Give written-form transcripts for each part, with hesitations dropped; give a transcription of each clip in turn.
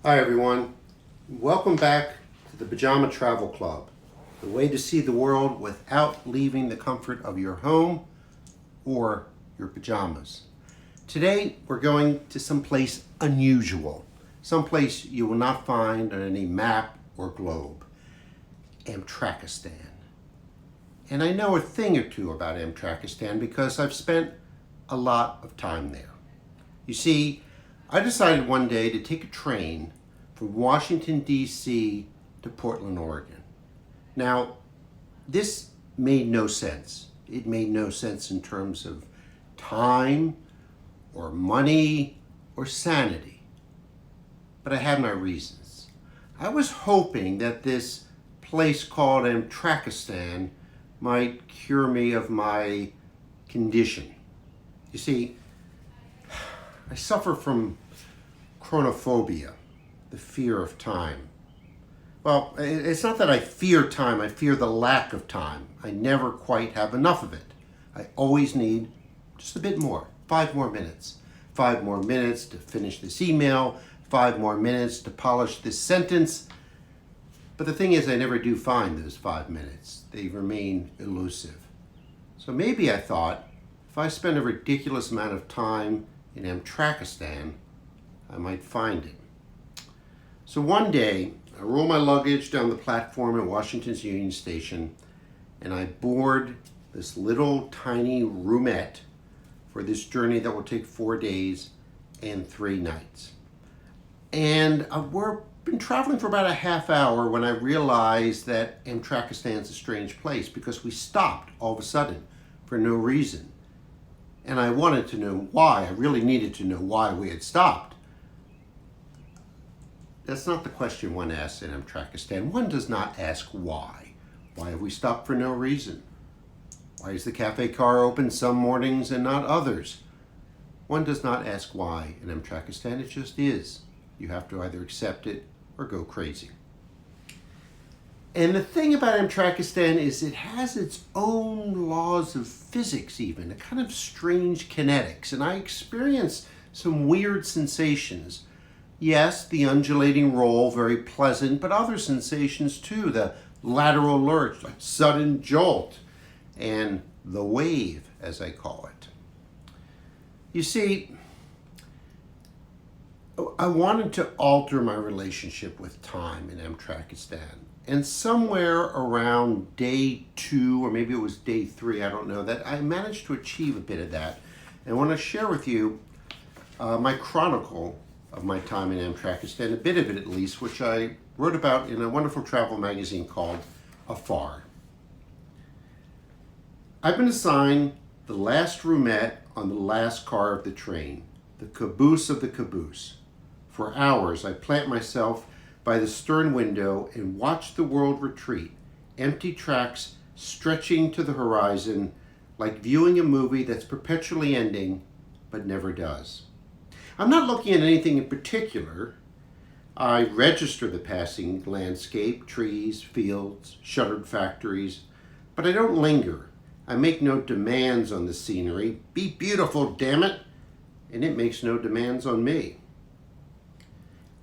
Hi everyone, welcome back to the Pajama Travel Club, the way to see the world without leaving the comfort of your home or your pajamas. Today we're going to someplace unusual, someplace you will not find on any map or globe, Amtrakistan. And I know a thing or two about Amtrakistan because I've spent a lot of time there. You see, I decided one day to take a train from Washington, D.C. to Portland, Oregon. Now, this made no sense. It made no sense in terms of time or money or sanity. But I had my reasons. I was hoping that this place called Amtrakistan might cure me of my condition. You see, I suffer from chronophobia, the fear of time. Well, it's not that I fear time, I fear the lack of time. I never quite have enough of it. I always need just a bit more, 5 more minutes. 5 more minutes to finish this email, 5 more minutes to polish this sentence. But the thing is, I never do find those 5 minutes. They remain elusive. So maybe I thought, if I spend a ridiculous amount of time in Amtrakistan, I might find it. So one day, I roll my luggage down the platform at Washington's Union Station, and I board this little tiny roomette for this journey that will take 4 days and 3 nights. And we've been traveling for about a half hour when I realized that Amtrakistan's a strange place because we stopped all of a sudden for no reason. And I wanted to know why. I really needed to know why we had stopped. That's not the question one asks in Amtrakistan. One does not ask why. Why have we stopped for no reason? Why is the cafe car open some mornings and not others? One does not ask why in Amtrakistan. It just is. You have to either accept it or go crazy. And the thing about Amtrakistan is it has its own laws of physics even, a kind of strange kinetics. And I experienced some weird sensations. Yes, the undulating roll, very pleasant, but other sensations too. The lateral lurch, like sudden jolt, and the wave, as I call it. You see, I wanted to alter my relationship with time in Amtrakistan. And somewhere around day 2, or maybe it was day 3, I don't know, that I managed to achieve a bit of that. And I want to share with you my chronicle of my time in Amtrakistan, a bit of it at least, which I wrote about in a wonderful travel magazine called Afar. I've been assigned the last roomette on the last car of the train, the caboose of the caboose. For hours, I plant myself by the stern window and watch the world retreat, empty tracks stretching to the horizon, like viewing a movie that's perpetually ending, but never does. I'm not looking at anything in particular. I register the passing landscape, trees, fields, shuttered factories, but I don't linger. I make no demands on the scenery. Be beautiful, damn it! And it makes no demands on me.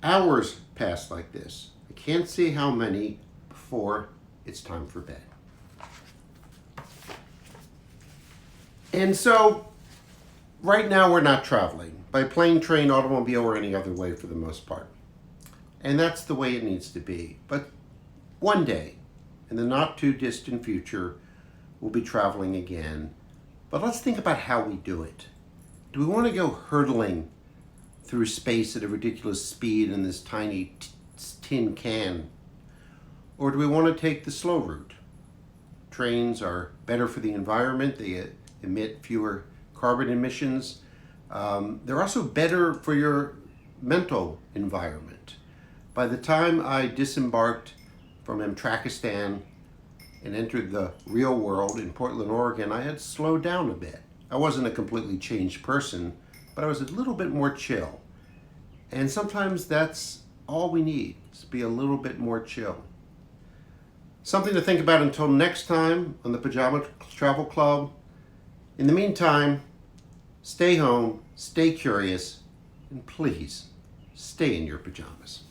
Hours pass like this. I can't see how many before it's time for bed. And so, right now we're not traveling by plane, train, automobile, or any other way for the most part. And that's the way it needs to be. But one day, in the not too distant future, we'll be traveling again. But let's think about how we do it. Do we want to go hurtling through space at a ridiculous speed in this tiny tin can? Or do we want to take the slow route? Trains are better for the environment. They emit fewer carbon emissions. They're also better for your mental environment. By the time I disembarked from Amtrakistan and entered the real world in Portland, Oregon, I had slowed down a bit. I wasn't a completely changed person, but I was a little bit more chill. And sometimes that's all we need, is be a little bit more chill. Something to think about until next time on the Pajama Travel Club. In the meantime, stay home, stay curious, and please stay in your pajamas.